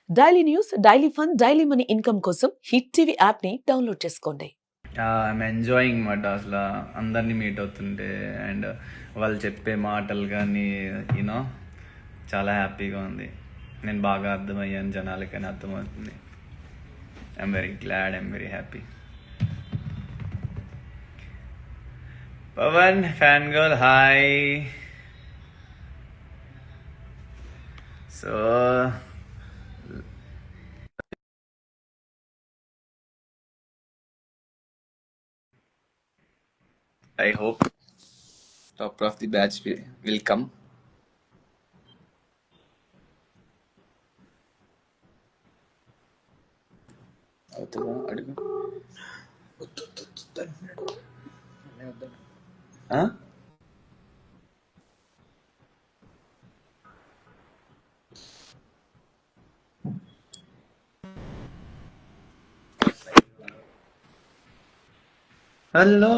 Daily news, daily fun, daily money income కోసం hit TV app ని download చేసుకోండి. I'm enjoying మాట అసలు అందరినీ మీట్ అవుతుంటే అండ్ వాళ్ళు చెప్పే మాటలు కానీ యూనో చాలా హ్యాపీగా ఉంది. నేను బాగా అర్థమయ్యాను, జనాలకైనా అర్థమవుతుంది. I'm very glad, I'm very happy. Pawan fan girl hi. So I hope top of the batch will come. అవుతుందా అడుగు. ఆ? హలో.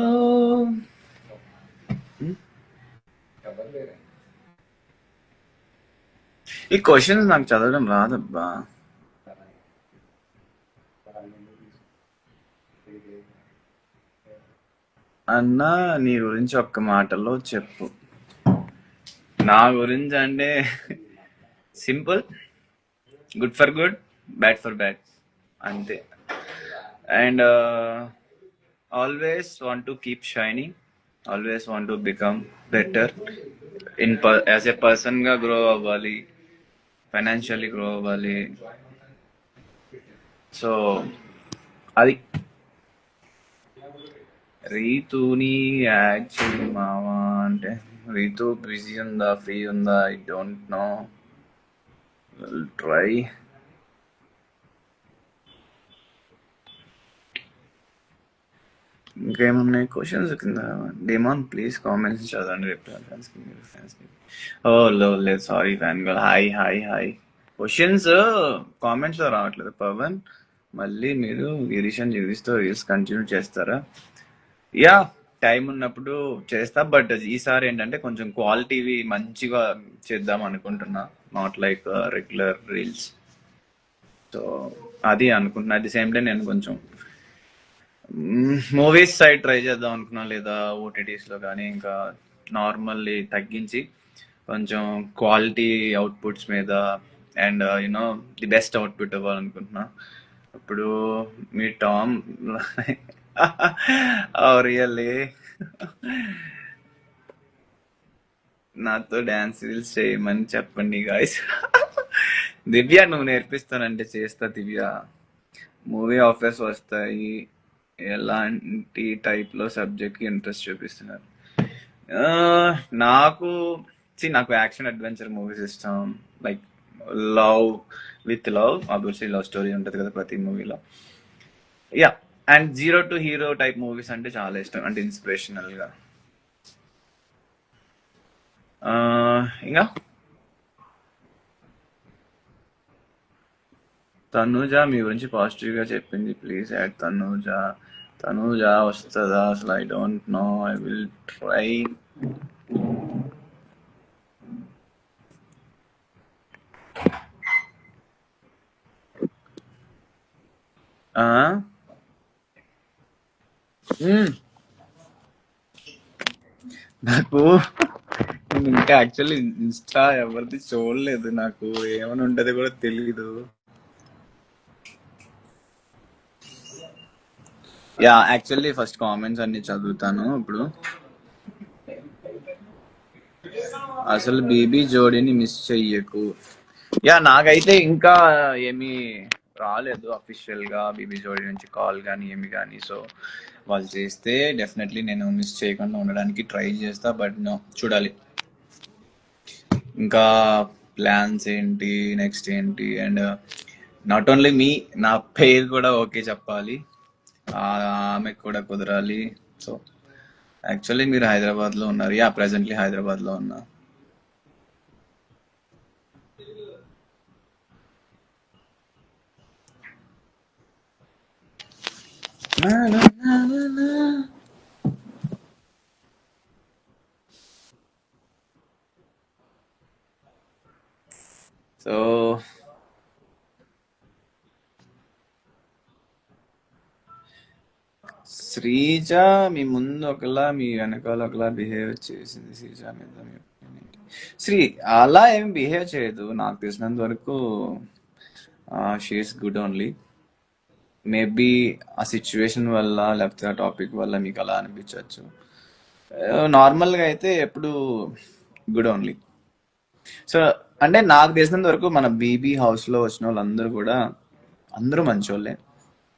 ఈ క్వశ్చన్స్ నాకు చదవడం రాదబ్బా. అన్నా నీ గురించి ఒక్క మాటలో చెప్పు. నా గురించి అంటే simple, good for good, bad for bad, అంతే. And always want to keep shining, always want to become better as a person గా గ్రో అవ్వాలి, ఫైనాన్షియల్లీ గ్రో అవ్వాలి. సో అది రీతుని యాక్చువల్లీ మావా అంటే రీతు బిజీ ఉందా, ఫ్రీ ఉందా, ఐ డోంట్ నో. ట్రై. ఇంకేమున్నాయి క్వశ్చన్స్ కింద? డిమాన్ ప్లీజ్ కామెంట్స్ చదవండి. ఓ లేదు, sorry fan girl. Hi hi hi. Questions comments లో రావట్లేదు. పవన్ మళ్ళీ మీరు గిరీషన్ జీవిస్తూ రీల్స్ కంటిన్యూ చేస్తారా? యా, టైం ఉన్నప్పుడు చేస్తా. బట్ ఈసారి ఏంటంటే కొంచెం క్వాలిటీవి మంచిగా చేద్దాం అనుకుంటున్నా, not like regular reels. So అది అనుకుంటున్నా. అట్ ది సేమ్ టైం నేను కొంచెం మూవీస్ సైడ్ ట్రై చేద్దాం అనుకున్నా, లేదా ఓటీటీస్ లో కానీ, ఇంకా నార్మల్లీ తగ్గించి కొంచెం క్వాలిటీ అవుట్పుట్స్ మీద and you know the best output ఇవ్వాలనుకుంటున్నా. ఇప్పుడు మీ టామ్ రియల్లీ నాతో డాన్స్ రీల్స్ చేయమని చెప్పండి గాయస్. దివ్య, నువ్వు నేర్పిస్తానంటే చేస్తా దివ్య. మూవీ ఆఫర్స్ వస్తాయి, ఎలాంటి టైప్ లో సబ్జెక్ట్ కి ఇంట్రెస్ట్ చూపిస్తున్నారు? నాకు నాకు యాక్షన్ అడ్వెంచర్ మూవీస్ ఇష్టం. Like love with love, obviously love story ఉంటుంది కదా ప్రతి మూవీలో. Yeah, and zero to hero type movies అంటే చాలా ఇష్టం, అంటే ఇన్స్పిరేషనల్ గా. ఇంకా తనూజ మీ గురించి పాజిటివ్ గా చెప్పింది, ప్లీజ్ యాడ్ తనూజ. తనూజ వస్తుందా అసలు? I don't no, I will try. నాకు నేను ఇంకా యాక్చువల్లీ ఇన్స్టా ఎవరిది చూడలేదు, నాకు ఏమని ఉంటది కూడా తెలీదు. యా, యాక్చువల్లీ ఫస్ట్ కామెంట్స్ అన్ని చదువుతాను ఇప్పుడు. అసలు బీబీ జోడీని మిస్ చెయ్యకు. యా, నాకైతే ఇంకా ఏమీ రాలేదు అఫీషియల్ గా బీబీ జోడీ నుంచి కాల్ కానీ ఏమి కానీ. సో వాళ్ళు చేస్తే డెఫినెట్లీ నేను మిస్ చేయకుండా ఉండడానికి ట్రై చేస్తా. బట్ నో, చూడాలి ఇంకా ప్లాన్స్ ఏంటి, నెక్స్ట్ ఏంటి. అండ్ నాట్ ఓన్లీ మీ, నా పేరు కూడా ఓకే చెప్పాలి, ఆమెకు కూడా కుదరాలి. సో యాక్చువల్లీ మీరు హైదరాబాద్ లో ఉన్నారు? యా, ప్రెసెంట్లీ హైదరాబాద్ లో ఉన్నా. సో శ్రీజ మీ ముందు ఒకలా మీ వెనకాల ఒకలా బిహేవ్ చేసింది. శ్రీజ మీద మీ opinion ఏంటి? శ్రీ అలా ఏం బిహేవ్ చేయదు నాకు తెలిసినంత వరకు. She is good only. మేబీ ఆ సిచ్యువేషన్ వల్ల లేకపోతే ఆ టాపిక్ వల్ల మీకు అలా అనిపించవచ్చు. నార్మల్గా అయితే ఎప్పుడు గుడ్ ఓన్లీ. సో అంటే నాకు తెలిసినంత వరకు మన బీబీ హౌస్లో వచ్చిన వాళ్ళందరూ కూడా అందరూ మంచోళ్ళే.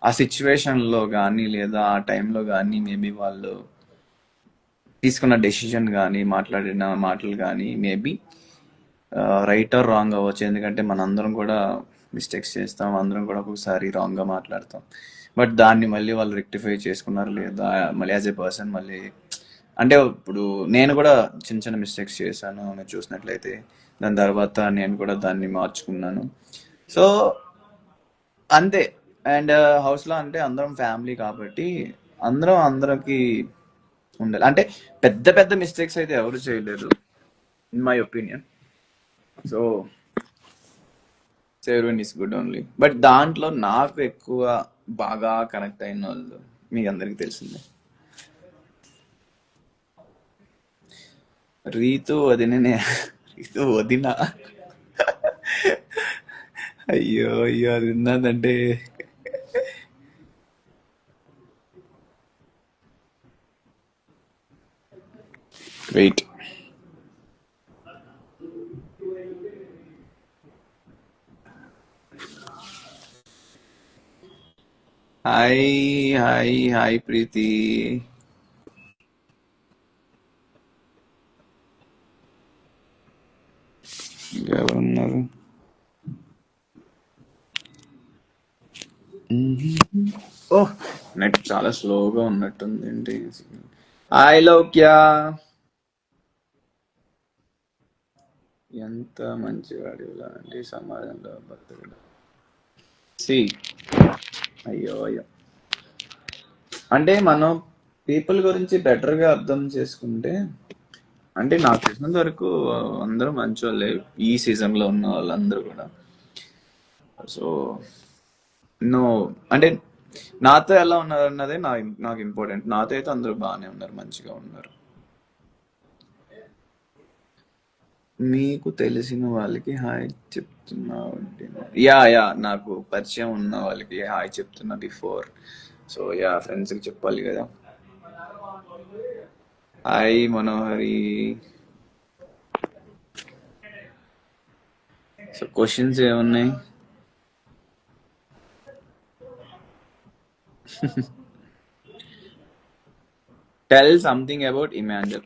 ఆ సిచ్యువేషన్లో కానీ లేదా ఆ టైంలో కానీ మేబీ వాళ్ళు తీసుకున్న డెసిషన్ కానీ మాట్లాడిన మాటలు కానీ మేబీ రైట్ ఆర్ రాంగ్ అవ్వచ్చు. ఎందుకంటే మనందరం కూడా మిస్టేక్స్ చేస్తాం, అందరం కూడా ఒక్కొక్కసారి రాంగ్గా మాట్లాడతాం. బట్ దాన్ని మళ్ళీ వాళ్ళు రెక్టిఫై చేసుకున్నారు లేదా మళ్ళీ యాజ్ ఏ పర్సన్ మళ్ళీ అంటే ఇప్పుడు నేను కూడా చిన్న చిన్న మిస్టేక్స్ చేశాను మీరు చూసినట్లయితే. దాని తర్వాత నేను కూడా దాన్ని మార్చుకున్నాను. సో అంతే. అండ్ హౌస్లో అంటే అందరం ఫ్యామిలీ కాబట్టి అందరం అందరికి ఉండాలి. అంటే పెద్ద పెద్ద మిస్టేక్స్ అయితే ఎవరు చేయలేరు in my opinion. So everyone is good only. But దాంట్లో నాకు ఎక్కువ బాగా కనెక్ట్ అయిన వాళ్ళు మీకు అందరికి తెలిసిందే, రీతు వదిననే. రీతు వదిన. అయ్యో అయ్యో అది ఉన్నదంటే వెయిట్. హాయ్ హాయ్ హాయ్ ప్రీతి. ఎవరున్నారు? ఓహ్ నెట్ చాలా స్లోగా ఉన్నట్టుంది ఏంటి. హాయ్ లౌక్య. ఎంత మంచివాడు ఇలాంటి సమాజంలో బతకడం. సి అయ్యో అయ్యో అంటే మనం పీపుల్ గురించి బెటర్గా అర్థం చేసుకుంటే అంటే నాకు తెలిసినంత వరకు అందరూ మంచి వాళ్ళే ఈ సీజన్లో ఉన్న వాళ్ళందరూ కూడా. సో నో అంటే నాతో ఎలా ఉన్నారు అన్నదే నాకు ఇంపార్టెంట్. నాతో అయితే అందరూ బాగానే ఉన్నారు, మంచిగా ఉన్నారు. మీకు తెలిసిన వాళ్ళకి హాయ్ చెప్తున్నా. యా యా నాకు పరిచయం ఉన్న వాళ్ళకి హాయ్ చెప్తున్నా బిఫోర్. సో యా ఫ్రెండ్స్కి చెప్పాలి కదా. హాయ్ మనోహరి. సో క్వశ్చన్స్ ఏమున్నాయి? Tell something about Emmanuel.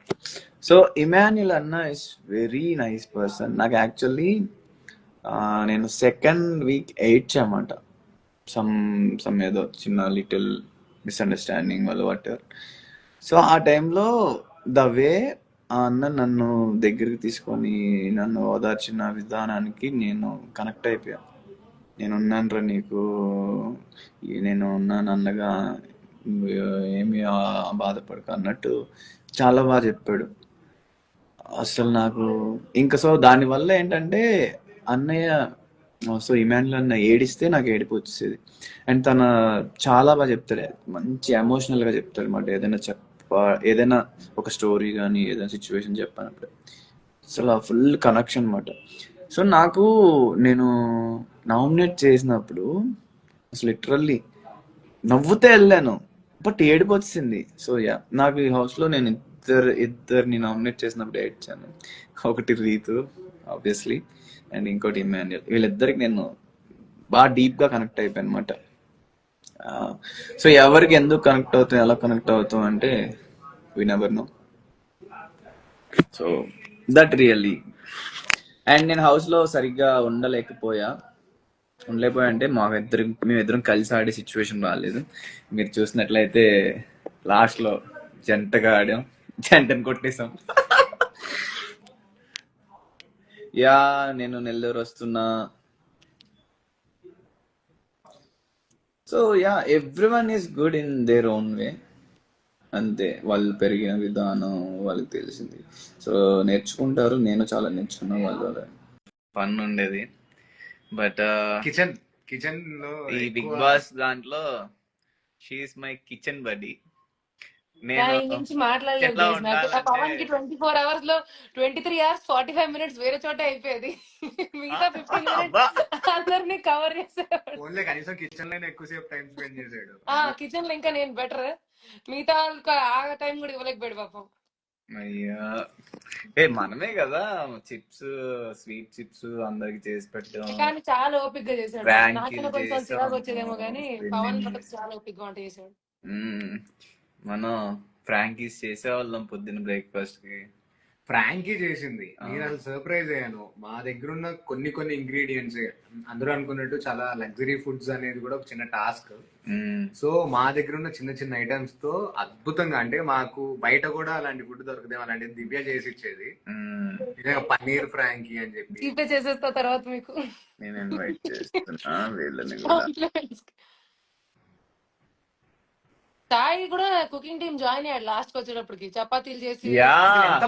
So Emmanuel అన్న ఇస్ వెరీ నైస్ పర్సన్. నాకు యాక్చువల్లీ నేను సెకండ్ వీక్ ఏడ్చామాట. సమ్ ఏదో చిన్న లిటిల్ మిస్అండర్స్టాండింగ్ వల్ల వాట్. సో ఆ టైంలో ద వే ఆ అన్న నన్ను దగ్గరికి తీసుకొని నన్ను ఓదార్చిన విధానానికి నేను కనెక్ట్ అయిపోయా. నేనున్నానురా నీకు, నేను ఉన్నాను అన్నగా, ఏమి బాధపడక అన్నట్టు చాలా బాగా చెప్పాడు అసలు నాకు. ఇంకా సో దానివల్ల ఏంటంటే అన్నయ్య, సో ఇమాన్యుల్ అన్న ఏడిస్తే నాకు ఏడుపు వచ్చేది. అండ్ తన చాలా బాగా చెప్తాడు, మంచి ఎమోషనల్గా చెప్తాడు అనమాట. ఏదైనా ఒక స్టోరీ కానీ ఏదైనా సిచ్యువేషన్ చెప్పినప్పుడు అసలు ఫుల్ కనెక్షన్ అనమాట. సో నాకు నేను నామినేట్ చేసినప్పుడు అసలు లిటరల్లీ నవ్వుతే వెళ్ళాను, బట్ ఏడుపు వచ్చింది. సో యా నాకు ఈ హౌస్లో నేను ఇద్దరిని నామినేట్ చేసినప్పుడు ఏడ్చాను. ఒకటి రీతు ఆబ్వియస్లీ, అండ్ ఇంకోటి ఇమాన్యుల్. వీళ్ళిద్దరికి నేను బాగా డీప్గా కనెక్ట్ అయిపోయాను అనమాట. సో ఎవరికి ఎందుకు కనెక్ట్ అవుతాం, ఎలా కనెక్ట్ అవుతాం అంటే we never know. So that really. And నేను హౌస్లో సరిగ్గా ఉండలేకపోయా అంటే మేమిద్దరం కలిసి ఆడే సిచ్యువేషన్ రాలేదు. మీరు చూసినట్లయితే లాస్ట్లో జంటగా ఆడాం, జంటను కొట్టేసాం. యా నేను నెల్లూరు వస్తున్నా. So yeah everyone is good in their own way. అంతే, వాళ్ళు పెరిగిన విధానం వాళ్ళకి తెలిసింది. సో నేర్చుకుంటారు, నేను చాలా నేర్చుకున్నా వాళ్ళ. ఫన్ ఉండేది. బట్ కిచెన్ కిచెన్ లో ఈ బిగ్ ఎక్కువ బాస్ దాంట్లో షీఈస్ మై కిచెన్ బడీ. నా నేను గురించి మాట్లాడలేదు కిచెన్ లో గైస్. నాకు ఆ ఉండాలంటే పవన్ కి 24 hours లో 23 hours 45 minutes వేరే చోట అయిపోయేది. మిగతా 15 minutes అబ్బా అందరినీ కవర్ చేసేవాడు. ఫోన్లే కనీసం కిచెన్ లోనే ఎక్కువసేపు టైం స్పెండ్ చేసాడు. కిచెన్ లో ఇంకా నేను బెటర్. మిగతా వాళ్ళకి ఆ టైం కూడా ఇవ్వలేకపోయాడు పాపం. అయ్యా మనమే కదా చిప్స్, స్వీట్ చిప్స్ అందరికి చేసి పెట్టాం, కానీ చాలా ఓపిక్ గా చేశాడు. ర్యాంక్ నాకన్నా కొంచెం చిరాకు వచ్చేదేమో కానీ పవన్ మటుకు చాలా ఓపిక్ గా వంట చేశాడు. మనం ఫ్రాంకీస్ చేసేవాళ్ళం పొద్దున్న బ్రేక్ఫాస్ట్ కి. ఫ్రాంకీ చేసింది, నేను అసలు సర్ప్రైజ్ అయ్యాను. మా దగ్గర ఉన్న కొన్ని ఇంగ్రీడియంట్స్ అందరూ అనుకున్నట్టు చాలా లగ్జరీ ఫుడ్స్ అనేది కూడా ఒక చిన్న టాస్క్. సో మా దగ్గర ఉన్న చిన్న ఐటమ్స్ తో అద్భుతంగా, అంటే మాకు బయట కూడా అలాంటి ఫుడ్ దొరకదేమో, అలాంటి దివ్య చేసి ఇచ్చేది. పన్నీర్ ఫ్రాంకీ అని చెప్పి జీపే చేసేస్తా తర్వాత మీకు. నేను ఇన్వైట్ చేస్తున్నా వీళ్ళని కూడా. సాయి కూడా కుకింగ్ టీమ్ జాయిన్ అయ్యాడు లాస్ట్ కి వచ్చేటప్పటికి. చపాతీలు చేసి యా ఎంత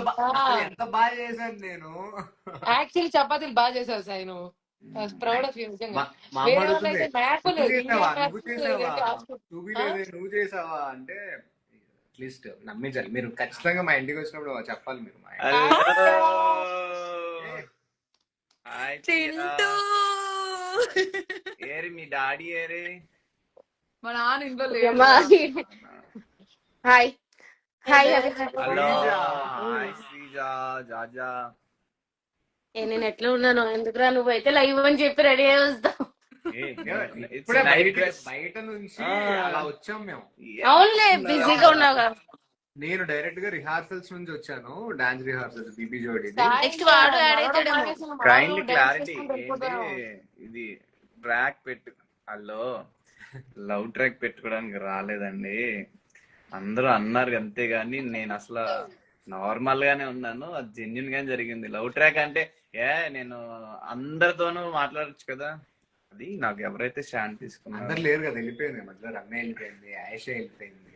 బాగా చేశాను నేను. యాక్చువల్లీ చపాతీలు బాగా చేసావు సాయి నువ్వు. ప్రౌడ్ ఆఫ్ యూ నిజంగా. మా వేరే అమ్మ వాళ్ళైతే అడుగుతుంది, మ్యాప్ నువ్వు లేదు, చేసావా ఇండియన్ నువ్వు మ్యాప్ చేసావా లేదు. చూపిలేదే నువ్వు చేసావా అంటే అట్లీస్ట్ నమ్మించాలి. మీరు ఖచ్చితంగా మా ఇంటికి వచ్చినప్పుడు చెప్పాలి మీరు. మా హాయ్ చింటూ ఏరి మీ డాడీ ఏరి. మా నాన్న ఇంట్లో hi hi hello hi Sreeja జాజా. నేను ఎట్లా ఉన్నాను? ఎందుకురా నువ్వు అయితే లైవ్ అని చెప్పి రెడీ అయ్యి వస్తావు. ఇప్పుడే బయట నుంచి అలా వచ్చాం మేము. అవునులే బిజీగా ఉన్నావు కదా. నేను డైరెక్ట్ గా రిహార్సల్స్ నుంచి వచ్చాను, డాన్స్ రిహార్సల్స్ బీబీ జోడి. నెక్స్ట్ వాడు యాడ్ అవుతాడేమో. కైండ్లీ క్లారిటీ ఇది ట్రాక్ పెట్టు. హలో లవ్ ట్రాక్ పెట్టుకోవడానికి రాలేదండి, అందరూ అన్నారు అంతేగాని నేను అసలు నార్మల్ గానే ఉన్నాను. అది జెన్యున్ గానే జరిగింది. లవ్ ట్రాక్ అంటే నేను అందరితోనూ మాట్లాడచ్చు కదా. అది నాకు ఎవరైతే స్టాండ్ తీసుకున్నారు అందరు లేరు కదా, వెళ్ళిపోయింది మధ్యలో. రమ్య వెళ్ళిపోయింది, ఆయేష వెళ్ళిపోయింది.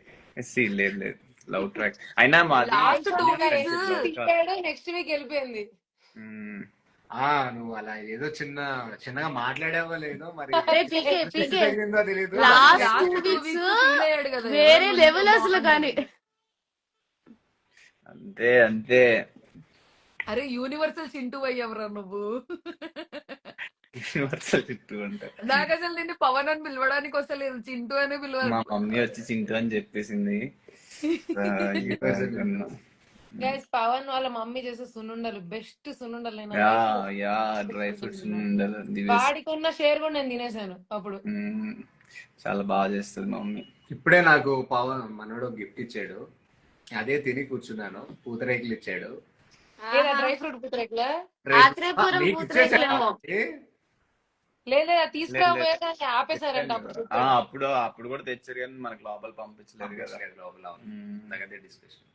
లేదు లవ్ ట్రాక్ అయినా మాది నెక్స్ట్ వీక్ వెళ్ళిపోయింది. నువ్వు అలా ఏదో చిన్నగా మాట్లాడావో లేదో మరి తెలీదు. లాస్ట్ 2 weeks వేరే లెవెల్ అసలు. కానీ అంతే అంతే. అరే యూనివర్సల్ చింటూ అయ్యవరా నువ్వు. యూనివర్సల్ చింటూ అంటే నాకు అసలు నిన్ను పవన్ అని పిలవడానికి వస్తలేదు, చింటూ అని పిలవాలి. మా మమ్మీ వచ్చి చింటూ అని చెప్పేసింది. గైస్ పవన్ వాళ్ళ మమ్మీ చేసే సున్నుండలు బెస్ట్ సున్నుండలు. డ్రై ఫ్రూట్స్ వాడికి ఉన్న షేర్ కూడా నేను తినేసాను అప్పుడు. చాలా బాగా చేస్తుంది మా మమ్మీ. ఇప్పుడే నాకు పవన్ మనోడు గిఫ్ట్ ఇచ్చాడు, అదే తిని కూర్చున్నాను. పూతరేకులు ఇచ్చాడు. డ్రై ఫ్రూట్ పూతరేకులా? ఆత్రేయపురం పూతరేకులేమో. లేదా తీసుకురాబోయేదా ఆపేశారంట అప్పుడు. అప్పుడు కూడా తెచ్చారు కానీ మనకు లోపల పంపించలేదు కదా. లోపల డిస్కషన్.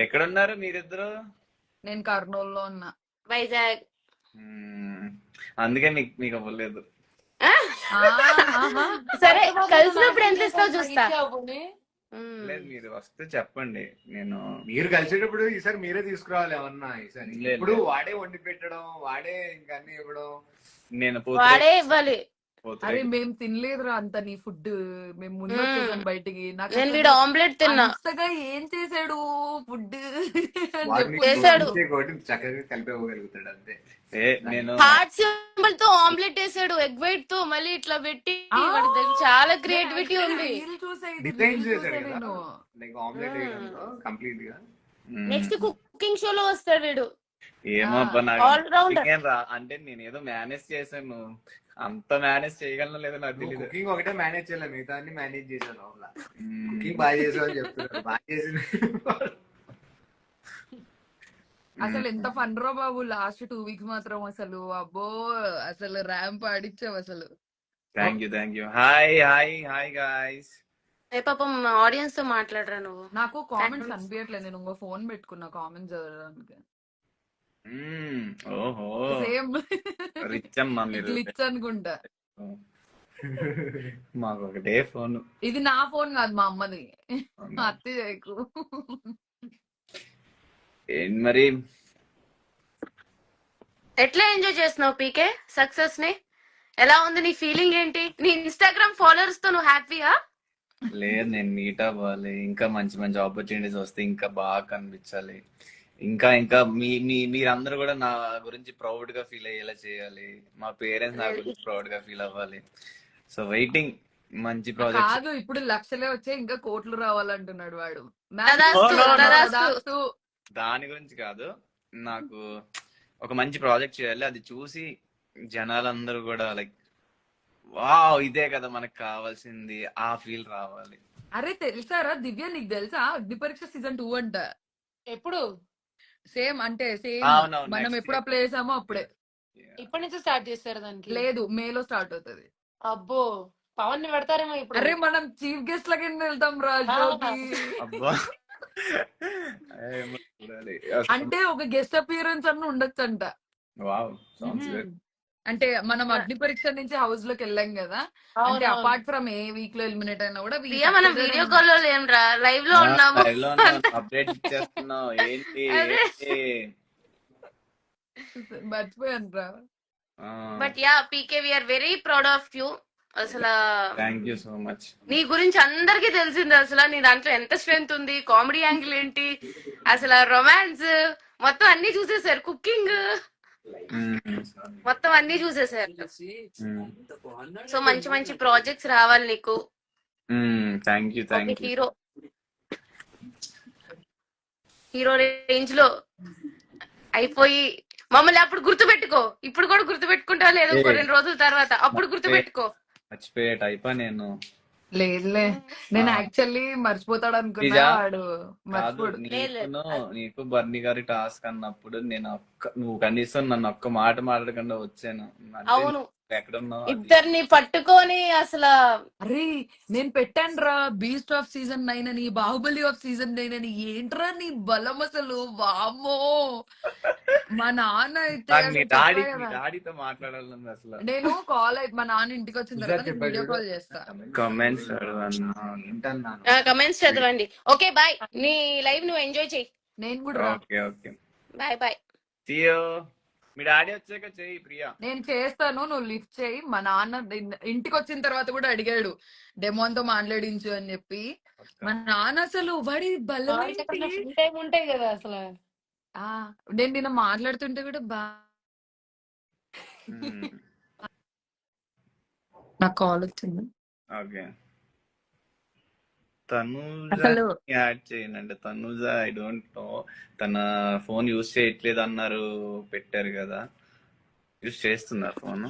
ఎక్కడున్నారు మీరిద్దరు? నేను కర్నూలులో ఉన్నా. వైజాగ్. అందుకే మీకు అవ్వలేదు. సరే కలిసినప్పుడు ఎంత ఇస్తావు చూస్తా. లేదు మీరు వస్తే చెప్పండి. మీరు కలిసేటప్పుడు ఈసారి మీరే తీసుకురావాలి ఏమన్నా. ఈసారి ఇప్పుడు వాడే వండి పెట్టడం, వాడే ఇంకా అన్ని ఇవ్వడం, నేను వాడే ఇవ్వాలి. అరే మేము తినలేదురా అంత నీ ఫుడ్. మేము ముందు వచ్చేసాం బయటికి. నేను వీడు ఆమ్లెట్ తిన్నా. అంతగా ఏం చేసాడు ఫుడ్ చేశాడు. చక్కగా కలిపి ఇవ్వగలుగుతాడు అంతే. నేను హార్ట్ సింబల్ తో ఆమ్లెట్ వేసాడు, ఎగ్ వైట్ తో మళ్ళీ ఇట్లా పెట్టి. వాడి దగ్గర చాలా క్రియేటివిటీ ఉంది. డిజైన్ చేశాడు కదా లైక్ ఆమ్లెట్ వేయడంలో కంప్లీట్ గా. నెక్స్ట్ కుకింగ్ షోలో వస్తాడు వీడు. ఏమో ఆల్ రౌండర్. అంటే నేను ఏదో మేనేజ్ చేశాను, అంత మేనేజ్ చేయగలను లేదో నాకు తెలియదు. కుకింగ్ ఒకటే మేనేజ్ చేయాలి, మిగతా అన్ని మేనేజ్ చేశాను. లోపల కుకింగ్ బాగా చేసావు అని చెప్తున్నాడు. బాగా చేసింది అసలు ఎంత ఫన్ రో బాబు. లాస్ట్ 2 weeks మాత్రం అసలు అబ్బో అసలు ర్యాంప్ ఆడిచ్చావు అసలు. Thank you. Hi guys. పాపం ఆడియన్స్ తో మాట్లాడరా నువ్వు. నాకు కామెంట్స్ అనిపించట్లేదు, నేను ఇంకో ఫోన్ పెట్టుకున్నా కామెంట్స్ చదవడానికి. ఓహో సేమ్ రిచ్ అమ్మా మీరు. రిచ్ అనుకుంటా. మాకు ఒకటే ఫోన్. ఇది నా ఫోన్ కాదు మా అమ్మది. అత్తి చేయకు. ఏంటి మరి ఎట్లా ఎంజాయ్ చేస్తున్నావు పీకే సక్సెస్ ని? ఎలా ఉంది నీ ఫీలింగ్ ఏంటి? నీ ఇన్స్టాగ్రామ్ ఫాలోవర్స్ తో నువ్వు హ్యాపీయా? లేదు, నేను మీట్ అవ్వాలి, ఇంకా మంచి మంచి ఆపర్చునిటీస్ వస్తే ఇంకా బాగా కనిపించాలి, ఇంకా ఇంకా మీరందరూ కూడా నా గురించి ప్రౌడ్ గా ఫీల్ అయ్యేలా చేయాలి, మా పేరెంట్స్ నా గురించి ప్రౌడ్ గా ఫీల్ అవ్వాలి. సో వెయిటింగ్ మంచి ప్రాజెక్ట్స్. కాదు, ఇప్పుడు లక్షలే వచ్చాయి, ఇంకా కోట్లు రావాలంటున్నాడు వాడు. తదాస్తు, తదాస్తు. దాని గురించి కాదు, నాకు ఒక మంచి ప్రాజెక్ట్ చేయాలి, అది చూసి జనాలందరూ కూడా లైక్ వావ్ ఇదే కదా మనకు కావాల్సింది, ఆ ఫీల్ రావాలి. అరే తెలుసారా దివ్య, నీకు తెలుసా అగ్ని పరీక్ష సీజన్ 2 అంట. ఎప్పుడు? సేమ్ అంటే సేమ్ అవునవును, మనం next ఎప్పుడు year. అప్లై చేసామో అప్పుడే. ఇప్పటి నుంచి స్టార్ట్ చేస్తారు దానికి? లేదు, మేలో స్టార్ట్ అవుతుంది. అబ్బో, పవన్ ని పెడతారేమో ఇప్పుడు. అరే మనం చీఫ్ గెస్ట్ లకి వెళ్తాం రాజోకి. అబ్బా ఏమో చూడాలి. అంటే ఒక గెస్ట్ అపియరెన్స్ అన్న ఉండొచ్చంట. Wow, songs good. అంటే మనం అగ్ని పరీక్ష నుంచి హౌస్ లోకి వెళ్ళాం కదా, అంటే అవునవును. అపార్ట్ ఫ్రమ్ ఏ వీక్ లో ఎలిమినేట్ అయినా కూడా we ప్రియా మనం consider వీడియో in- కాల్ లో లేంరా, లైవ్ లో ఉన్నాము. అప్డేట్ ఇచ్చేస్తున్నావు ఏంటి అదే. మర్చిపోయాను రా. But yeah PK we are very proud of you. అసలు థ్యాంక్ యూ సో మచ్. నీ గురించి అందరికి తెలిసింది. అసలు నీ దాంట్లో ఎంత స్ట్రెంత్ ఉంది, కామెడీ యాంగిల్ ఏంటి, అసలు రొమాన్స్ మొత్తం అన్ని చూసేసారు, కుకింగ్ మొత్తం అన్ని చూసేసారు. సో మంచి మంచి ప్రాజెక్ట్స్ రావాలి నీకు. Thank you thank you. Hero hero range లో అయిపోయి మమ్మల్ని అప్పుడు గుర్తుపెట్టుకో. ఇప్పుడు కూడా గుర్తుపెట్టుకుంటా లేదు, ఇంకో 2 రోజుల తర్వాత అప్పుడు గుర్తుపెట్టుకో. మర్చిపోయేట అయిపో నేను. లేదులే, నేను యాక్చువల్లీ మర్చిపోతాడు అనుకున్నా, నిజా? వాడు కాదు, మర్చిపోడు. నీకు బర్నీ గారి టాస్క్ అన్నప్పుడు నేను నువ్వు కనీసం నన్ను ఒక్క మాట మాట్లాడకుండా వచ్చాను. అంటే అవును, నువ్వు ఎక్కడున్నావు అది. ఇద్దరిని పట్టుకొని అసలు అరే నేను పెట్టాను రా బీస్ట్ ఆఫ్ సీజన్ 9 అని, బాహుబలి ఆఫ్ సీజన్ 9 అని. ఏంట్రా నీ బలం అసలు, వామ్మో. మా నాన్న అయితే నాకు మీ చెప్పా కదా, డాడీతో మాట్లాడాలని అసలు. నేను కాల్ మా నాన్న ఇంటికి వచ్చిన తర్వాత చెప్పాడు వీడియో చూడు. కాల్ చేస్తా. కామెంట్స్ ఏంటన్నాను. కమెంట్స్ చదవండి. ఓకే బాయ్, నీ లైవ్ నువ్వు ఎంజాయ్ చెయ్యి. నేను కూడా రా. Okay okay. Bye bye. సియో. మీ డాడీ వచ్చాక చెయ్యి ప్రియా. నేను చేస్తాను, నువ్వు లిఫ్ట్ చేయి. మా నాన్న ఇంటికి వచ్చిన తర్వాత కూడా అడిగాడు డెమోన్ తో మాట్లాడించు అని చెప్పి. మా నాన్న అసలు వాడి బలం ఏంటి? ఫుల్ టైం ఉంటాయి కదా అసలు. నేను నిన్న మాట్లాడుతుంటే కూడా నాకు కాల్ వచ్చింది. ఓకే, తనూజ అసలు యాడ్ చేయనండి. తనూజ ఐ డోంట్ నో, తన ఫోన్ యూజ్ చేయట్లేదు అన్నారు, పెట్టారు కదా. యూజ్ చేస్తున్నారు ఫోన్.